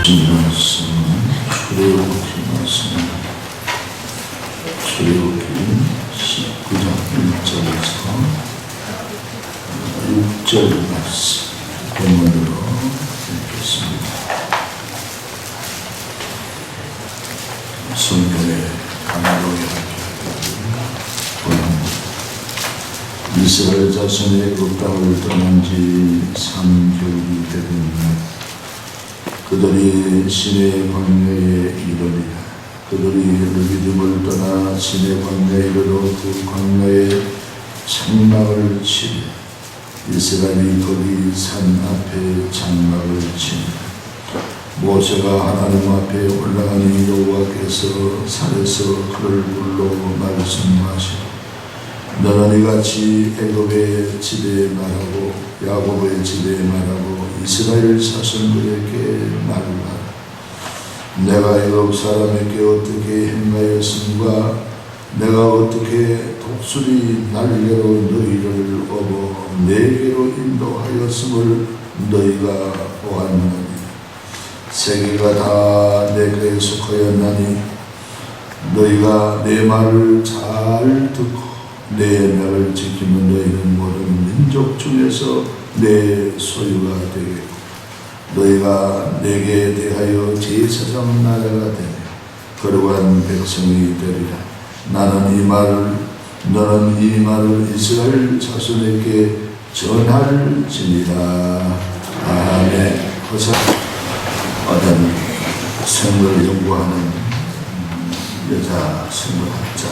말씀은 출애굽기 말씀입니다. 출애굽기 19장 1절에서 6절 말씀 본문으로 읽겠습니다. 성경에 강하게 하기를 이스라엘 자손이 그 땅을 떠난 지 3개월이 되었습니다. 그들이 시내 광야에 이르리라. 그들이 르비딤을 떠나 시내 광야에 이르러 그 광야에 장막을 치리. 이스라엘이 거기 산 앞에 장막을 치니라. 모세가 하나님 앞에 올라가니 여호와께서 산에서 그를 불러 말씀하시고 너는 이같이 애굽의 집에 말하고 야곱의 집에 말하고 이스라엘 자손들에게 말하라. 내가 애굽 사람에게 어떻게 행하였음과 내가 어떻게 독수리 날개로 너희를 업어 내게로 인도하였음을 너희가 보았느니 세계가 다 내게 속하였나니 너희가 내 말을 잘 듣고 내 명을 지키면 너희는 모든 민족 중에서 내 소유가 되겠고 너희가 내게 대하여 제사장 나라가 되며 거룩한 백성이 되리라. 너는 이 말을 이스라엘 자손에게 전할지니라. 아멘. 어떤 생물을 연구하는 여자 생물학자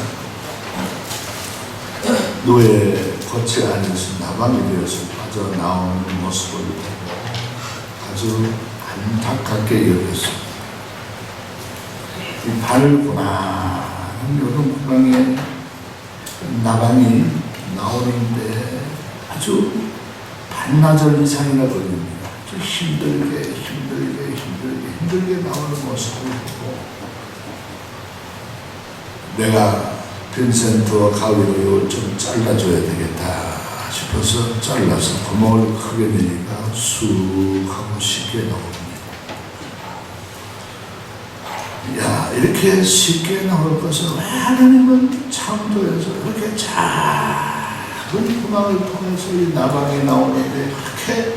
노예 거치 안에서 나방이 되어서 빠져나오는 모습을 아주 안타깝게 여겼습니다. 이 바늘구나 요런 구멍에 나방이 나오는데 아주 반나절 이상이나 걸립니다. 아주 힘들게 나오는 모습을 보고 내가 빈센트와 가위로 좀 잘라줘야 되겠다 싶어서 잘라서 구멍을 크게 내니까 쑥 하고 쉽게 나옵니다. 야, 이렇게 쉽게 나올 것을 왜 하나님은 창조해서 그렇게 작은 구멍을 통해서 이 나방이 나오는데 그렇게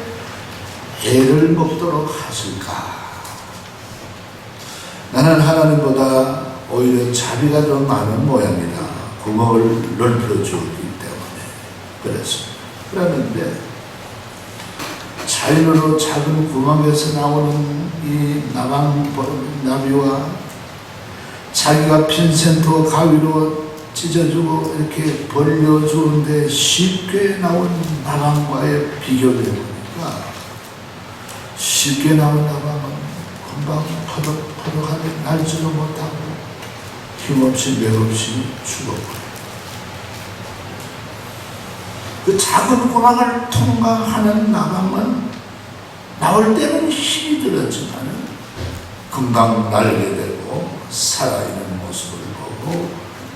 애를 먹도록 하실까? 나는 하나님보다 오히려 자비가 더 많은 모양이다. 구멍을 넓혀주기 때문에 그랬는데 자연으로 작은 구멍에서 나오는 이 나비와 자기가 핀센터 가위로 찢어주고 이렇게 벌려주는데 쉽게 나온 나방과의 비교를 해보니까 쉽게 나온 나방은 금방 퍼덕퍼덕하게 날지도 못하고 힘없이 맥없이 죽어버려요. 그 작은 구멍을 통과하는 나방은 나올 때는 힘이 들었지만 금방 날게 되고 살아있는 모습을 보고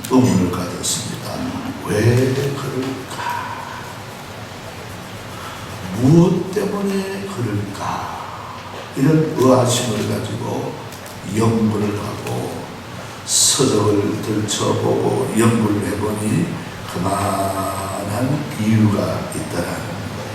의문을 가졌습니다. 왜 그럴까? 무엇 때문에 그럴까? 이런 의아심을 가지고 연구를 하고 서적을 들춰보고 연구를 해보니 그만한 이유가 있다라는 거예요.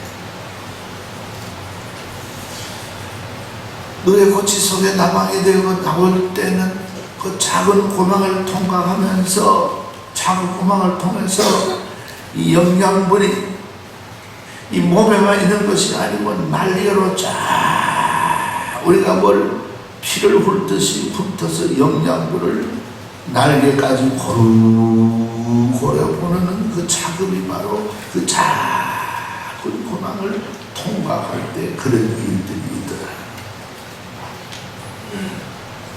너의 고치 속에 나방이 되어 나올 때는 그 작은 구멍을 통과하면서 작은 구멍을 통해서 이 영양분이 이 몸에만 있는 것이 아니고 날개로 쫙 우리가 뭘 피를 훑듯이 훑어서 영양분을 날개까지 고루 보내는 그 자금이 바로 그 작은 구멍을 통과할 때 그런 일들이 있더라.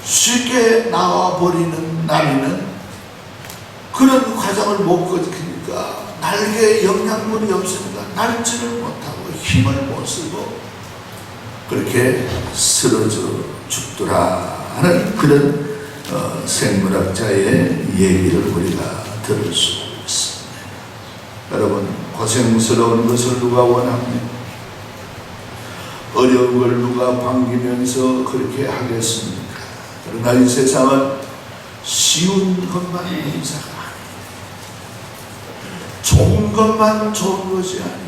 쉽게 나와버리는 나비는 그런 과정을 못 거치니까 날개에 영양분이 없으니까 날지를 못하고 힘을 못 쓰고 그렇게 쓰러져 죽더라 하는 그런 생물학자의 얘기를 우리가 들을 수 있습니다. 여러분, 고생스러운 것을 누가 원합니까? 어려운 걸 누가 반기면서 그렇게 하겠습니까? 그러나 이 세상은 쉬운 것만 인사가 아니에요. 좋은 것만 좋은 것이 아니에요.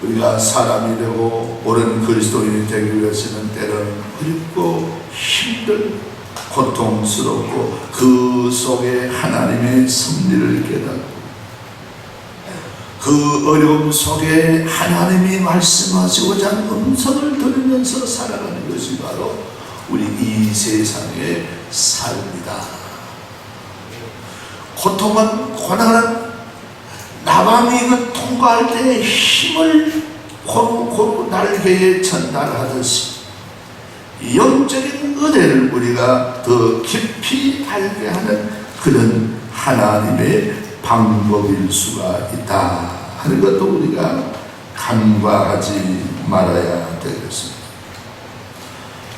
우리가 사람이 되고 옳은 그리스도인이 되기 위해서는 때로는 어렵고 힘들고 고통스럽고 그 속에 하나님의 섭리를 깨닫고 그 어려움 속에 하나님이 말씀하시고자 하는 음성을 들으면서 살아가는 것이 바로 우리 이 세상의 삶이다. 고통은 고난은 나방이 그 통과할 때 힘을 고루 날개에 전달하듯이 영적인 은혜를 우리가 더 깊이 알게 하는 그런 하나님의 방법일 수가 있다 하는 것도 우리가 간과하지 말아야 되겠습니다.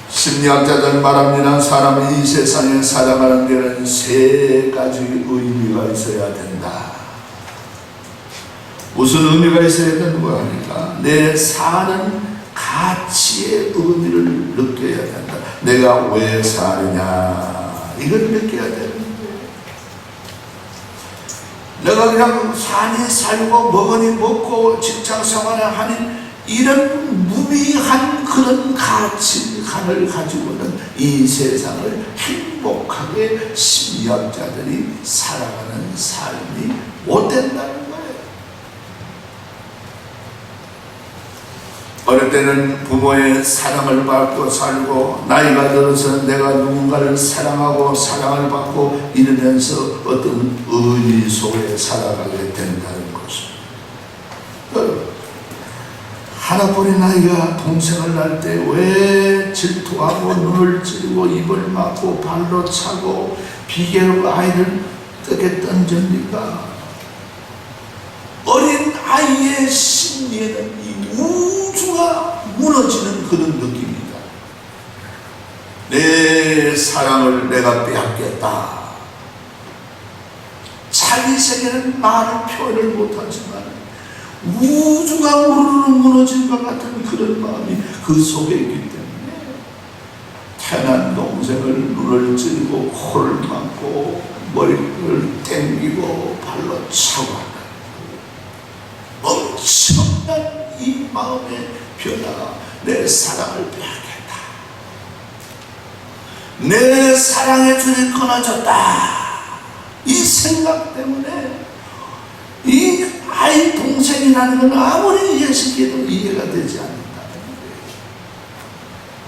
심리학자들 말합니다. 사람이 이 세상에 살아가는 데는 세 가지 의미가 있어야 된다. 무슨 의미가 있어야 되는 거 아닙니까? 내 사는 가치의 의미를 느껴야 된다. 내가 왜 사느냐 이걸 느껴야 되는 거예요. 내가 그냥 사니 살고 먹으니 먹고 직장생활을 하니 이런 무비한 그런 가치관을 가지고는 이 세상을 행복하게 심리학자들이 살아가는 삶이 못 된다는 거예요. 어릴 때는 부모의 사랑을 받고 살고 나이가 들어서는 내가 누군가를 사랑하고 사랑을 받고 이러면서 어떤 의미 속에 살아가게 된다는 것입니다. 여러분, 하나뿐인 아이가 동생을 낳을 때 왜 질투하고 눈을 찌르고 입을 막고 발로 차고 비계로 아이를 어떻게 던집니까? 어린 아이의 심리에는 이 우주가 무너지는 그런 느낌입니다. 내 사랑을 내가 빼앗겼다. 자기 세계는 말을 표현을 못하지만 우주가 우르르 무너진 것 같은 그런 마음이 그 속에 있기 때문에 태어난 동생을 눈을 찌르고 코를 막고 머리를 땡기고 발로 차고 한다. 엄청난 이 마음의 변화가 내 사랑을 빼앗겼다. 내 사랑의 줄이 끊어졌다. 이 생각 때문에 이 아이 동생이라는 건 아무리 예식해도 이해가 되지 않는다는 거예요.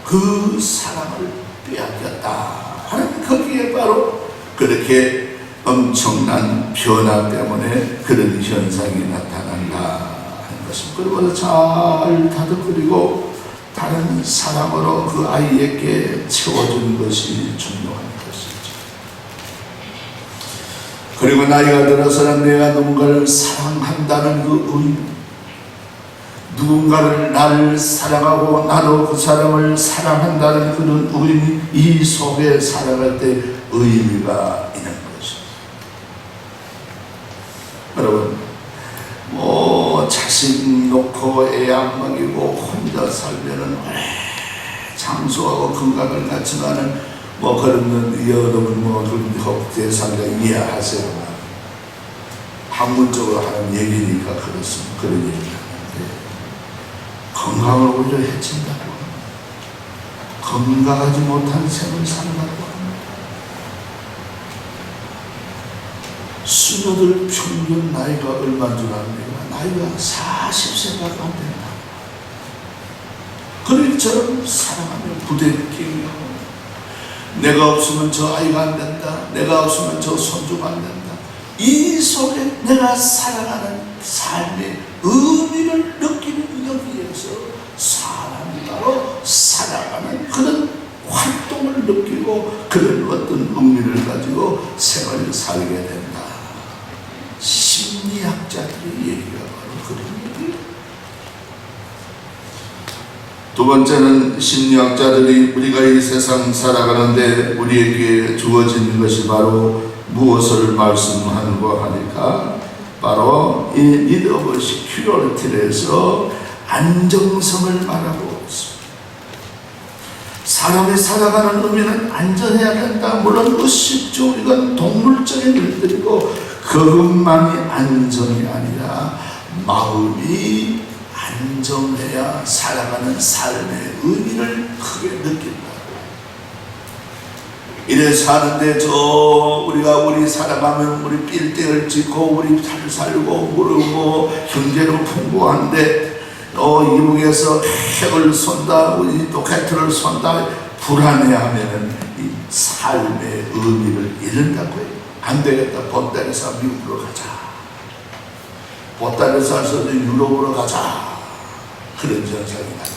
그 사랑을 빼앗겼다 하는 거기에 바로 그렇게 엄청난 변화 때문에 그런 현상이 나타난다 하는 것입니다. 그리고 잘 다독거리고 다른 사랑으로 그 아이에게 채워주는 것이 중요한 것이죠. 그리고 나이가 들어서는 내가 누군가를 사랑한다는 그 의미, 누군가를 나를 사랑하고 나도 그 사람을 사랑한다는 그런 의미, 이 속에 살아갈 때 의미가 있는 것입니다. 여러분, 자식 놓고 애 안 먹이고 혼자 살면은 오래 장수하고 건강을 갖추면은 그런 여러분 그런 대상자 이해하세요. 학문적으로 하는 얘기니까 그렇습니다. 그런 얘기를 하는데 건강을 오히려 해친다고 합니다. 건강하지 못한 생을 산다고 합니다. 수녀들 평균 나이가 얼마인 줄 압니까? 나이가 40세가 안 된다. 그들처럼 사랑하며 부대끼며 내가 없으면 저 아이가 안 된다. 내가 없으면 저 손주가 안 된다. 이 속에 내가 살아가는 삶의 의미를 느끼는 여기에서 사람이 바로 살아가는 그런 활동을 느끼고 그런 어떤 의미를 가지고 생활을 살게 된다. 심리학자들의 얘기가 바로 그런 얘기예요. 두 번째는 심리학자들이 우리가 이 세상 살아가는데 우리에게 주어진 것이 바로 무엇을 말씀하는 거 하니까 바로 이 need of security에서 안정성을 말하고 있습니다. 사람이 살아가는 의미는 안전해야 된다. 물론 의식주 이건 동물적인 일들이고 그것만이 안정이 아니라 마음이 안정해야 살아가는 삶의 의미를 크게 느낀다. 이래 사는데 우리 살아가면 우리 빌딩을 짓고 우리 잘 살고 모르고 경제로 풍부한데 이북에서 핵을 쏜다, 우리 로켓을 쏜다 불안해하면은 이 삶의 의미를 잃는다고 해요. 안 되겠다. 보따리에서 미국으로 가자. 보따리에서 유럽으로 가자. 그런 현상이 나타납니다.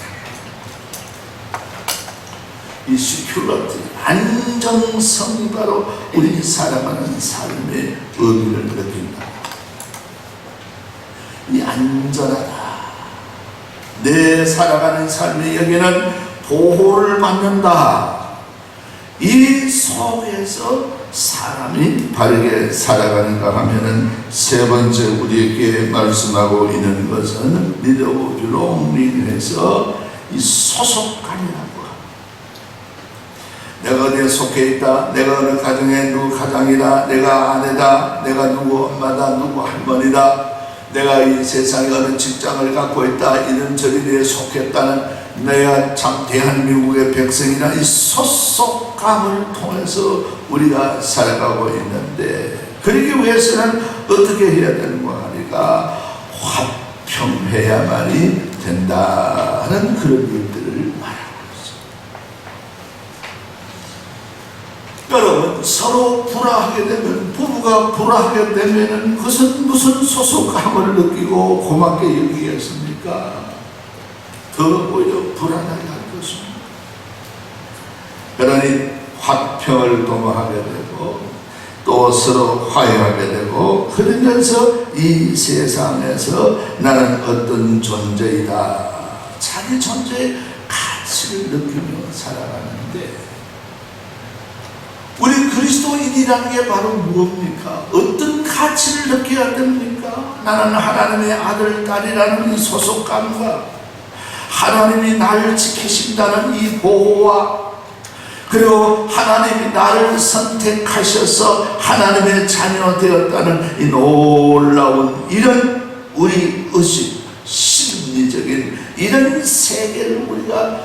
이 시큐러티, 안정성이 바로 우리 살아가는 삶의 의미를 느낀다. 이 안전하다. 내 살아가는 삶의 여기는 보호를 받는다. 이 속에서 사람이 바르게 살아가는가 하면은 세 번째 우리에게 말씀하고 있는 것은 리더 오브 롱링에서 이 소속감이라고 합니다. 내가 어디에 속해 있다. 내가 어느 가정에 누구 가장이다. 내가 아내다. 내가 누구 엄마다. 누구 할머니다. 내가 이 세상에 어느 직장을 갖고 있다. 이런 저리에 속했다는 내가 참 대한민국의 백성이나 이 소속감을 통해서 우리가 살아가고 있는데 그러기 위해서는 어떻게 해야 되는가 하니까 화평해야만이 된다는 그런 일들을 말하고 있습니다. 여러분 서로 불화하게 되면 부부가 불화하게 되면 그것은 무슨 소속감을 느끼고 고맙게 여기겠습니까? 더 오히려 불안하게 할 것입니다. 그러니 화평을 도모하게 되고 또 서로 화해하게 되고 그러면서 이 세상에서 나는 어떤 존재이다. 자기 존재의 가치를 느끼며 살아가는데 우리 그리스도인이라는 게 바로 무엇입니까? 어떤 가치를 느껴야 됩니까? 나는 하나님의 아들, 딸이라는 이 소속감과 하나님이 나를 지키신다는 이 보호와 그리고 하나님이 나를 선택하셔서 하나님의 자녀 되었다는 이 놀라운 이런 우리 의식, 심리적인 이런 세계를 우리가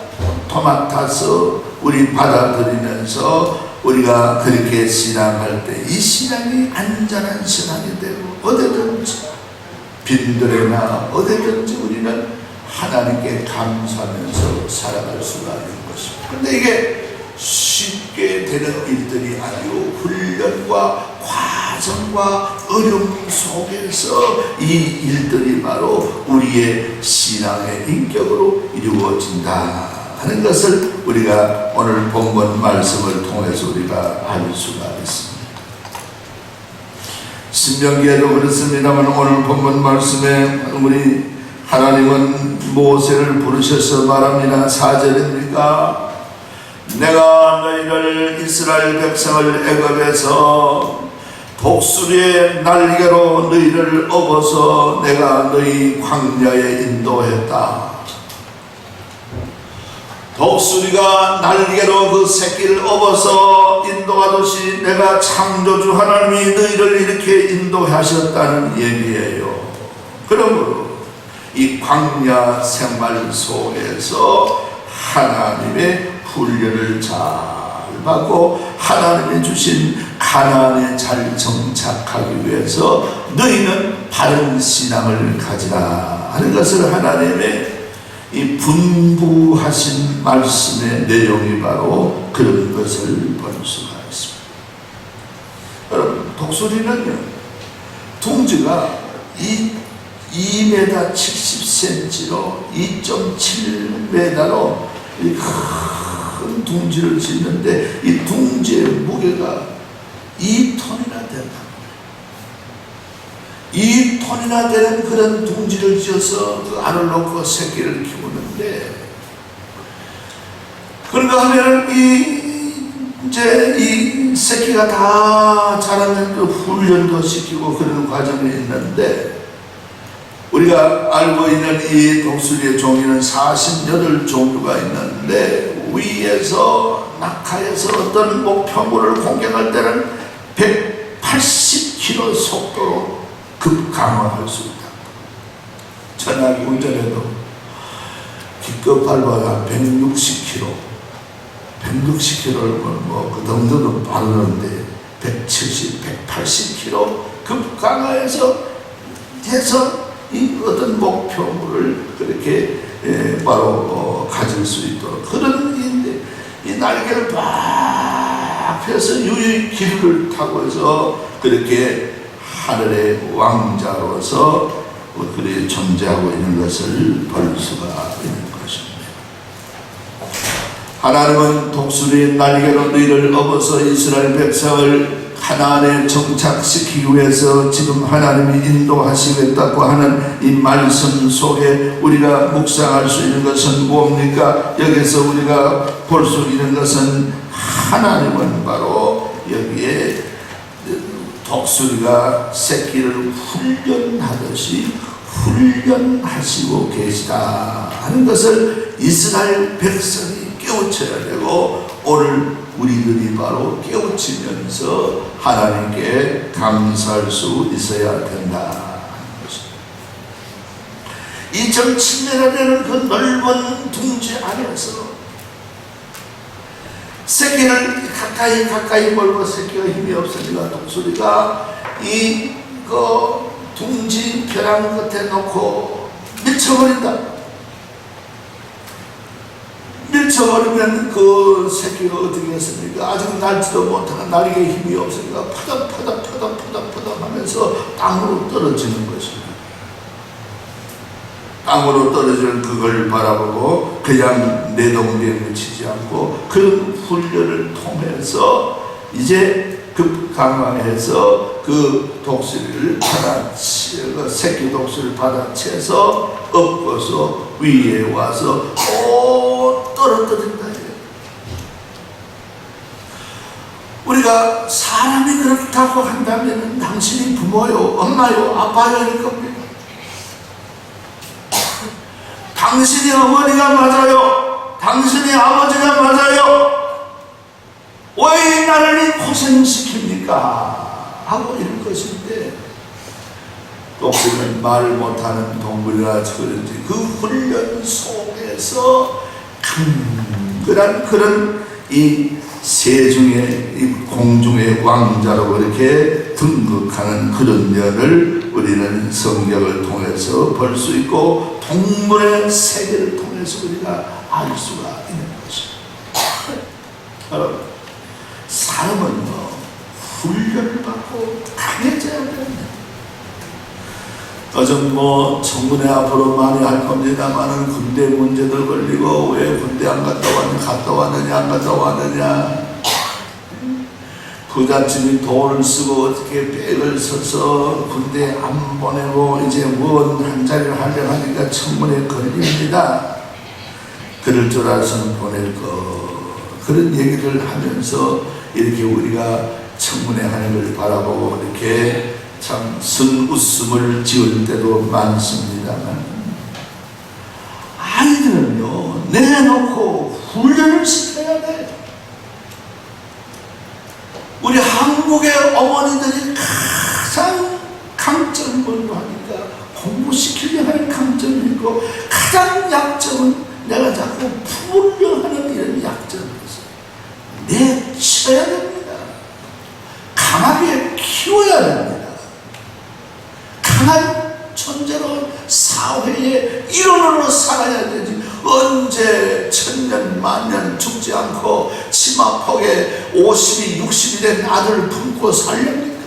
도맡아서 우리 받아들이면서 우리가 그렇게 신앙할 때 이 신앙이 안전한 신앙이 되고 어디든지 빈들에나 어디든지 우리는 하나님께 감사하면서 살아갈 수가 있는 것입니다. 그런데 이게 쉽게 되는 일들이 아니고 훈련과 과정과 어려움 속에서 이 일들이 바로 우리의 신앙의 인격으로 이루어진다 하는 것을 우리가 오늘 본문 말씀을 통해서 우리가 알 수가 있습니다. 신명기에도 그렇습니다만 오늘 본문 말씀에 우리 하나님은 모세를 부르셔서 말합니다. 4절입니까? 내가 너희를 이스라엘 백성을 애굽에서 독수리의 날개로 너희를 업어서 내가 너희 광야에 인도했다. 독수리가 날개로 그 새끼를 업어서 인도하듯이 내가 창조주 하나님이 너희를 이렇게 인도하셨다는 얘기예요. 그러므로 이 광야 생활 속에서 하나님의 훈련을 잘 받고 하나님이 주신 가나안에 잘 정착하기 위해서 너희는 바른 신앙을 가지라 하는 것을 하나님의 이 분부하신 말씀의 내용이 바로 그런 것을 볼 수가 있습니다. 여러분 독수리는요 둥지가 2m 70cm로 2.7m로 큰 둥지를 짓는데 이 둥지의 무게가 2톤이나 된다. 2톤이나 되는 그런 둥지를 지어서 그 알을 놓고 새끼를 키우는데 그런가 하면 이제 이 새끼가 다 자라면 또 훈련도 시키고 그런 과정이 있는데 우리가 알고 있는 이 독수리의 종류는 48종류가 있는데, 위에서 낙하에서 어떤 목표물을 공격할 때는 180km 속도로 급강화할 수 있다. 전화기 운전해도 기껏 밟아야 160km, 160km를 그 정도는 빠르는데 170, 180km 급강화해서 해서 이 어떤 목표물을 그렇게 바로 가질 수 있도록, 그런 이 날개를 막 펴서 유유히 기류를 타고 해서 그렇게 하늘의 왕자로서 그렇게 존재하고 있는 것을 볼 수가 있는 것입니다. 하나님은 독수리의 날개로 너희를 업어서 이스라엘 백성을 하나님에 정착시키기 위해서 지금 하나님이 인도하시겠다고 하는 이 말씀 속에 우리가 묵상할 수 있는 것은 무엇입니까? 여기서 우리가 볼 수 있는 것은 하나님은 바로 여기에 독수리가 새끼를 훈련하듯이 훈련하시고 계시다 하는 것을 이스라엘 백성이 깨우쳐야 되고, 오늘 우리들이 바로 깨우치면서 하나님께 감사할 수 있어야 된다 하는 것입니다. 2.7m 되는 그 넓은 둥지 안에서 새끼를 가까이 몰고, 새끼가 힘이 없으니까 독수리가 그 둥지 벼랑 끝에 놓고 밀쳐버린다. 밀쳐버리면 그 새끼가 어떻게 했습니까? 아직 날지도 못하는 날개에 힘이 없으니까 파닥파닥 하면서 땅으로 떨어지는 것입니다. 땅으로 떨어지는 그걸 바라보고 그냥 내동댕을 않고 그런 훈련을 통해서 이제 급강화해서 그 독수리를 그 새끼 독수리를 받아채서 엎어서 위에 와서 떨어뜨린다. 우리가 사람이 그렇다고 한다면 당신이 부모요, 엄마요, 아빠요일 겁니다. 당신이 어머니가 맞아요, 당신이 아버지가 맞아요, 왜 나를 고생시킵니까? 하고 이런 것인데, 독수리는 말 못하는 동물이라 그런지 그 훈련 속에서 강렬한 그런 이 세중의 이 공중의 왕자로 이렇게 등극하는 그런 면을 우리는 성경을 통해서 볼 수 있고, 동물의 세계를 통해서 우리가 알 수가 있는 것입니다. 여러분, 사람은 훈련을 받고 강해져야 됩니다. 요즘 청문회 앞으로 많이 할 겁니다만은 군대 문제들 걸리고, 왜 군대 안 갔다 왔느냐, 갔다 왔느냐, 안 갔다 왔느냐, 부잣집이 돈을 쓰고 어떻게 백을 써서 군대 안 보내고 이제 한 자리를 하려고 하니까 청문회 걸립니다. 그럴 줄 알아서는 보낼 거, 그런 얘기를 하면서 이렇게 우리가 청문회 하는 걸 바라보고 이렇게 참 쓴웃음을 지을 때도 많습니다만, 아이들은요 내놓고 훈련을 시켜야 돼. 우리 한국의 어머니들이 가장 강점을 뭘로 하니까 공부시키려 하는 강점이 있고, 가장 약점은 내가 자꾸 풀려 하는 이런 약점이 있어요. 내쳐야 됩니다. 강하게 키워야 됩니다. 강한 존재로 사회의 일원으로 살아야 되지, 언제 천년 만년 죽지 않고 치마폭에 50이 60이 된 아들을 품고 살렵니까?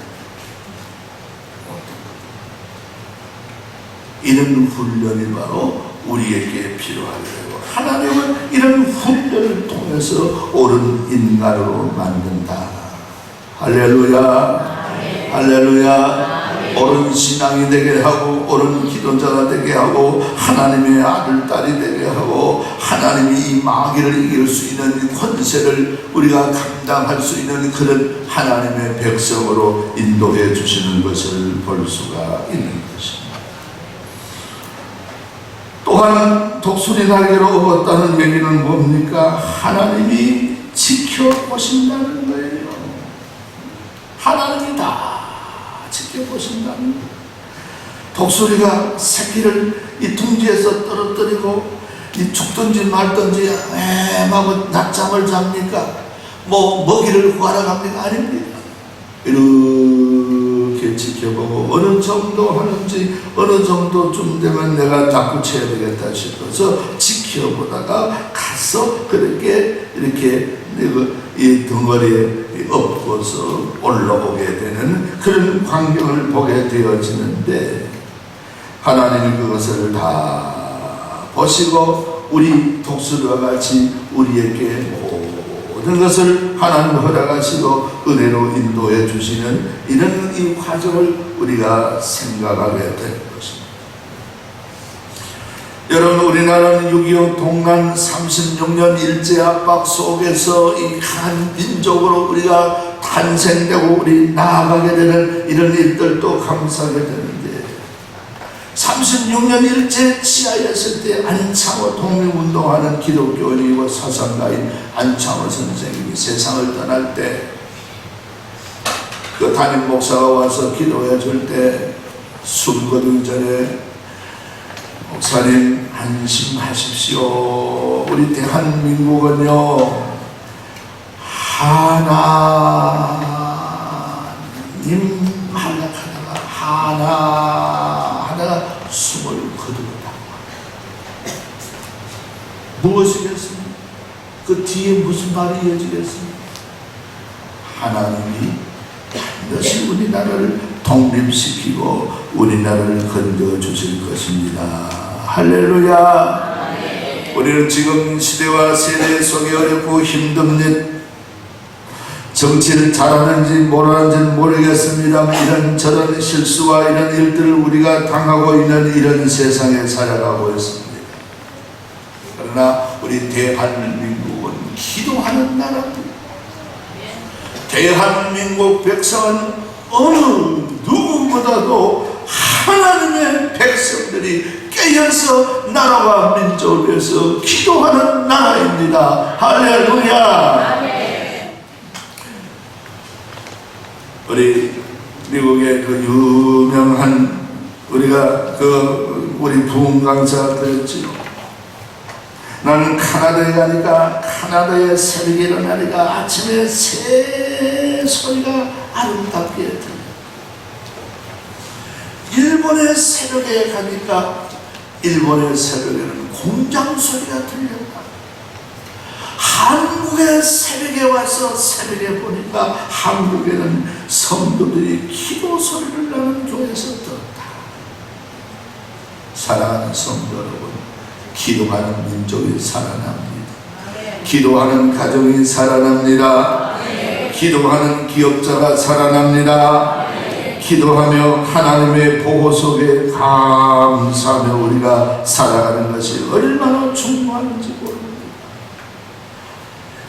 이런 훈련이 바로 우리에게 필요하게 되고, 하나님은 이런 훈련을 통해서 옳은 인간으로 만든다. 할렐루야, 할렐루야. 옳은 신앙이 되게 하고, 옳은 기도자가 되게 하고, 하나님의 아들, 딸이 되게 하고, 하나님이 이 마귀를 이길 수 있는 권세를 우리가 감당할 수 있는 그런 하나님의 백성으로 인도해 주시는 것을 볼 수가 있는 것입니다. 또한 독수리 날개로 업었다는 얘기는 뭡니까? 하나님이 지켜보신다는 거예요. 하나님이 다 지켜보신다는 거예요. 독수리가 새끼를 이 둥지에서 떨어뜨리고 이 죽든지 말든지 하고 낮잠을 잡니까? 뭐 먹이를 구하러 갑니까? 아닙니다. 이렇게 지켜보고 어느 정도 하는지 어느 정도쯤 되면 내가 낚고 쳐야 되겠다 싶어서 지켜보다가 가서 그렇게 이렇게 이 덩어리에 엎고서 올라오게 되는 그런 광경을 보게 되어지는데, 하나님이 그것을 다 보시고 우리 독수리와 같이 우리에게 모든 것을 하나님 허락하시고 은혜로 인도해 주시는 이런 이 과정을 우리가 생각하게 되는 것입니다. 여러분, 우리나라는 6.25 동란 36년 일제 압박 속에서 이 한 민족으로 우리가 탄생되고 우리 나아가게 되는 이런 일들도 감사하게 되는데, 36년 일제 치하였을 때 안창호 독립운동하는 기독교인이고 사상가인 안창호 선생님이 세상을 떠날 때 그 담임 목사가 와서 기도해 줄 때 숨 거두기 전에, 목사님 안심하십시오. 우리 대한민국은요 하나님 하락하다가 하나하다가 숨을 거두었다. 무엇이겠습니까? 그 뒤에 무슨 말이 이어지겠습니까? 하나님이 반드시 우리나라를 독립시키고 우리나라를 건져주실 것입니다. 할렐루야. 우리는 지금 시대와 세대 속에 어렵고 힘든 일, 정치를 잘하는지 모르는지는 모르겠습니다만 이런저런 실수와 이런 일들을 우리가 당하고 있는 이런 세상에 살아가고 있습니다. 그러나 우리 대한민국은 기도하는 나라입니다. 대한민국 백성은 어느 누구보다도 하나님의 백성들이 깨어서 나라와 민족을 위해서 기도하는 나라입니다. 할렐루야. 우리 미국의 그 유명한 우리가 우리 부흥 강사가 되었지요. 나는 카나다에 가니까 카나다의 새벽에 일어나니까 아침에 새 소리가 아름답게 들려요. 일본의 새벽에 가니까 일본의 새벽에는 공장 소리가 들렸다. 한국의 새벽에 와서 새벽에 보니까 한국에는 성도들이 기도 소리를 나는 교회에서 들었다. 사랑하는 성도 여러분, 기도하는 민족이 살아납니다. 기도하는 가정이 살아납니다. 기도하는 기업자가 살아납니다. 기도하며 하나님의 보호 속에 감사하며 우리가 살아가는 것이 얼마나 중요한지 모릅니다.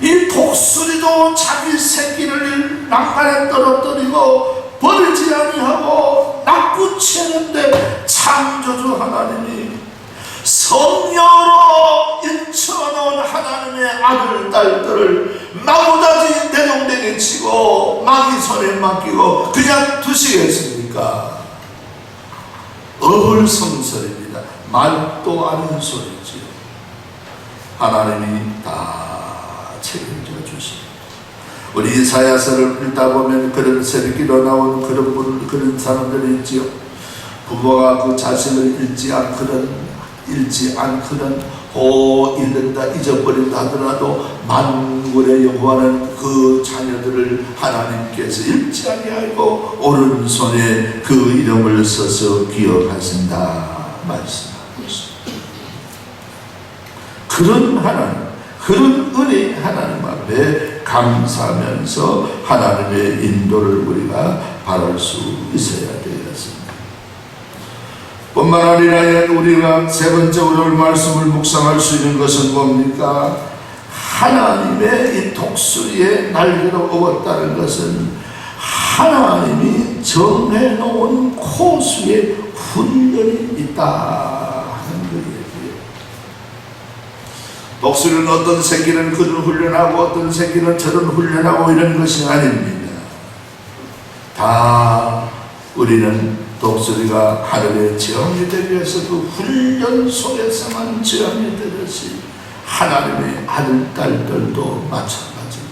이 독수리도 자기 새끼를 난간에 떨어뜨리고 버리지 아니하고 낚고치는데 창조주 하나님이 성녀로 인쳐놓은 하나님의 아들, 딸들을 마구다지 대동댕이 치고 마귀 손에 맡기고 그냥 두시겠습니까? 어불성설입니다. 말도 않은 소리지요. 하나님이 다 책임져 주십니다. 우리 이사야서를 읽다 보면 그런 새벽기도 나오는 그런 사람들이 있지요. 부모가 그 자식을 잃지 않거든 잃는다 잊어버린다 하더라도 만군의 여호와는 그 자녀들을 하나님께서 잃지 아니하고 오른손에 그 이름을 써서 기억하신다 말씀하고 있습니다. 그런 하나님, 그런 은혜 하나님 앞에 감사하면서 하나님의 인도를 우리가 바랄 수 있어야 되겠습니다. 뿐만 아니라 우리가 세 번째로 말씀을 묵상할 수 있는 것은 뭡니까? 하나님의 이 독수리의 날개로 업었다는 것은 하나님이 정해놓은 코스의 훈련이 있다 하는 거예요. 독수리는 어떤 새끼는 그런 훈련하고 어떤 새끼는 저런 훈련하고 이런 것이 아닙니다. 다 우리는 독수리가 하늘의 제왕이 되기 위해서 그 훈련 속에서만 제왕이 되듯이 하나님의 아들, 딸들도 마찬가지입니다.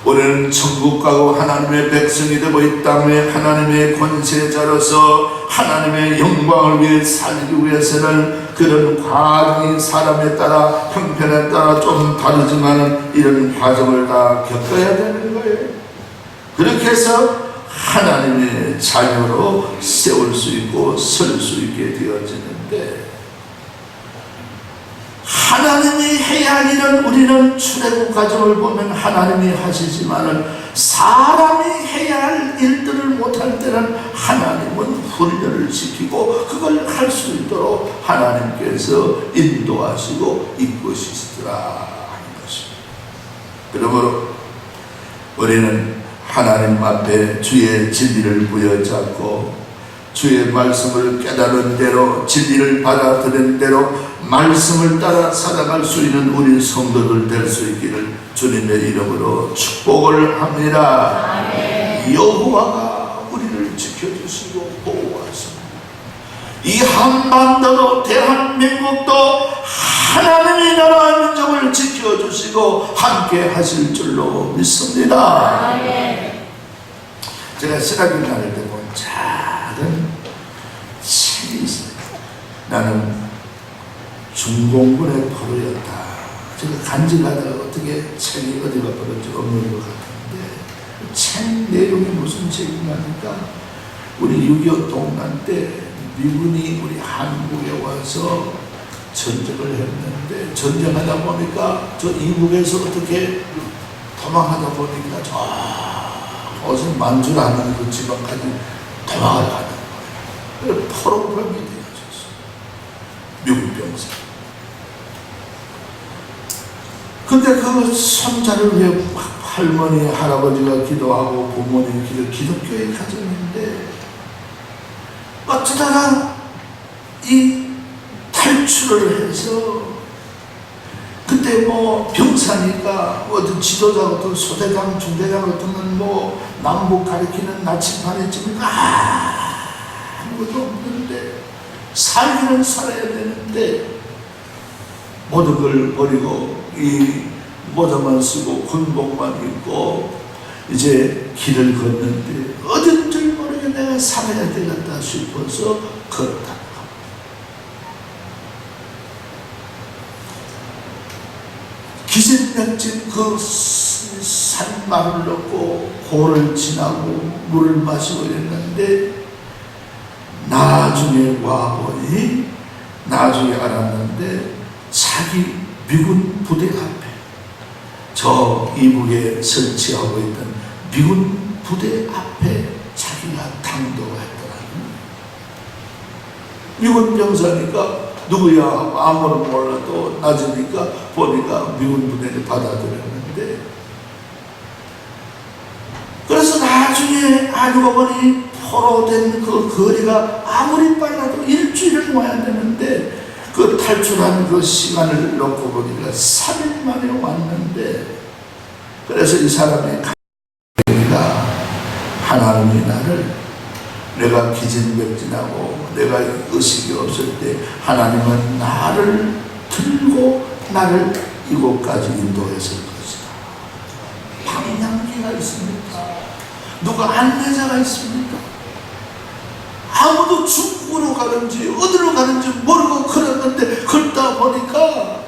우리는 천국 가고 하나님의 백성이 되고 이 땅에 하나님의 권세자로서 하나님의 영광을 위해 살기 위해서는 그런 과정이 사람에 따라 형편에 따라 좀 다르지만 이런 과정을 다 겪어야 되는 거예요. 그렇게 해서 하나님의 자녀로 세울 수 있고 설 수 있게 되어지는데, 하나님이 해야 할 일은 우리는 출애굽 과정을 보면 하나님이 하시지만은 사람이 해야 할 일들을 못할 때는 하나님은 훈련을 시키고 그걸 할 수 있도록 하나님께서 인도하시고 이끄시더라 하는 것입니다. 그러므로 우리는 하나님 앞에 주의 진리를 부여잡고 주의 말씀을 깨달은 대로 진리를 받아들인 대로 말씀을 따라 살아갈 수 있는 우리 성도들 될 수 있기를 주님의 이름으로 축복을 합니다. 여호와가 우리를 지켜주시고 보호하십니다. 이 한반도도 대한민국도 하나님의 나라 민족을 지켜주시고 함께 하실 줄로 믿습니다. 제가 신학교 다닐 때 본 작은 책이 있어요. 나는 중공군의 포로였다. 제가 간직하다가 어떻게 책이 어디가 버렸지 없는 것 같은데, 책 내용이 무슨 책이냐니까 우리 6.25 동란 때 미군이 우리 한국에 와서 전쟁을 했는데, 전쟁하다 보니까 저 이북에서 어떻게 도망하다 보니까 저 어서 만주라는 그 지방까지 도망을 가는 거예요. 포로병이 되어졌어요. 미국 병사. 근데 그 손자를 위해 할머니, 할아버지가 기도하고 부모님이 기독교의 가정인데 어쩌다가 이 탈출을 해서, 그때 뭐 병사니까 어떤 지도자 같은 소대장, 중대장 같은 뭐 남북 가리키는 나침반에 지금 아무것도 없는데 살기는 살아야 되는데 모든 걸 버리고 이 모자만 쓰고 군복만 입고 이제 길을 걷는데 어딘 줄 모르게 내가 살아야 되겠다 싶어서 걷다. 기진맥진 그 산마를 넣고 고를 지나고 물을 마시고 이랬는데 나중에 와보니, 나중에 알았는데 자기 미군 부대 앞에, 저 이북에 설치하고 있던 미군 부대 앞에 자기가 당도가 했더라고요. 미군 병사니까 누구야 아무런 몰라도 낮으니까 보니까 미군 부대를 받아들였는데, 그래서 나중에 알고 보니 포로된 그 거리가 아무리 빨라도 일주일은 와야 되는데 그 탈출한 그 시간을 놓고 보니까 3일 만에 왔는데, 그래서 이 사람의 감사가 하나님이 나를, 내가 기진맥진하고 내가 의식이 없을 때 하나님은 나를 들고 나를 이곳까지 인도했을 것이다. 방향기가 있습니까? 누가 안내자가 있습니까? 아무도 중국으로 가는지 어디로 가는지 모르고 걸었는데 걷다 보니까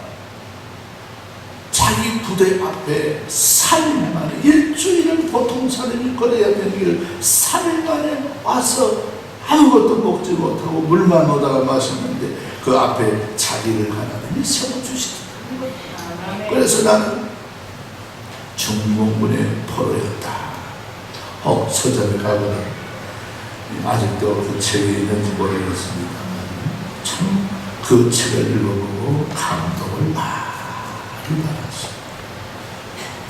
자기 부대 앞에 3일 만에, 일주일을 보통 사람이 걸어야 되는 길을 3일 만에 와서 아무것도 먹지 못하고 물만 오다가 마셨는데 그 앞에 자기를 하나님이 세워주시더라는 거예요. 그래서 나는 중공군의 포로였다. 서점에 가거든 아직도 그 책이 있는지 모르겠습니다만 참 그 책을 읽어보고 감동을 많이 받았어요.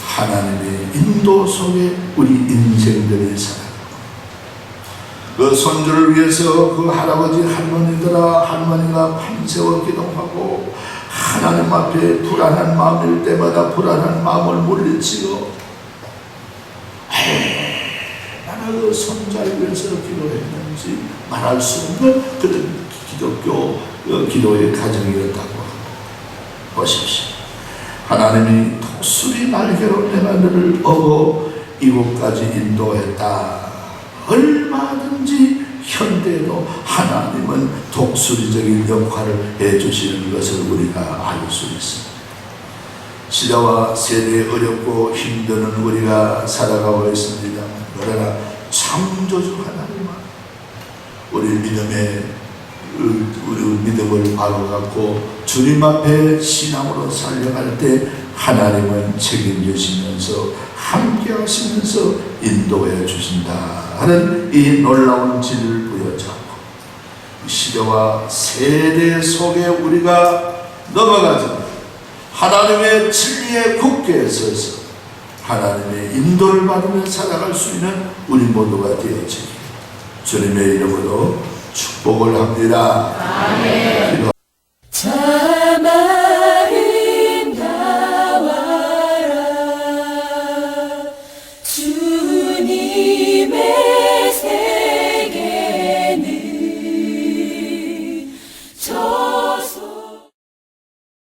하나님의 인도 속에 우리 인생들이 살아가고, 그 손주를 위해서 그 할아버지 할머니가 밤새워 기도하고 하나님 앞에 불안한 마음일 때마다 불안한 마음을 물리치고 얼마나 그 손자를 위해서 기도했는지 말할 수 없는 그런 기독교 기도의 가정이었다고 보십시오. 하나님이 독수리 날개로 내가 너를 업어 이곳까지 인도했다. 얼마든지 현대에도 하나님은 독수리적인 역할을 해주시는 것을 우리가 알 수 있습니다. 시대와 세대에 어렵고 힘드는 우리가 살아가고 있습니다. 그러나 창조주 하나님은 우리 믿음을 바로 갖고 주님 앞에 신앙으로 살려갈 때 하나님은 책임지시면서 함께 하시면서 인도해 주신다 하는 이 놀라운 진리를 부여잡고 시대와 세대 속에 우리가 넘어가지 하나님의 진리에 굳게 서서 하나님의 인도를 받으며 살아갈 수 있는 우리 모두가 되어지기 주님의 이름으로 축복을 합니다. 아멘.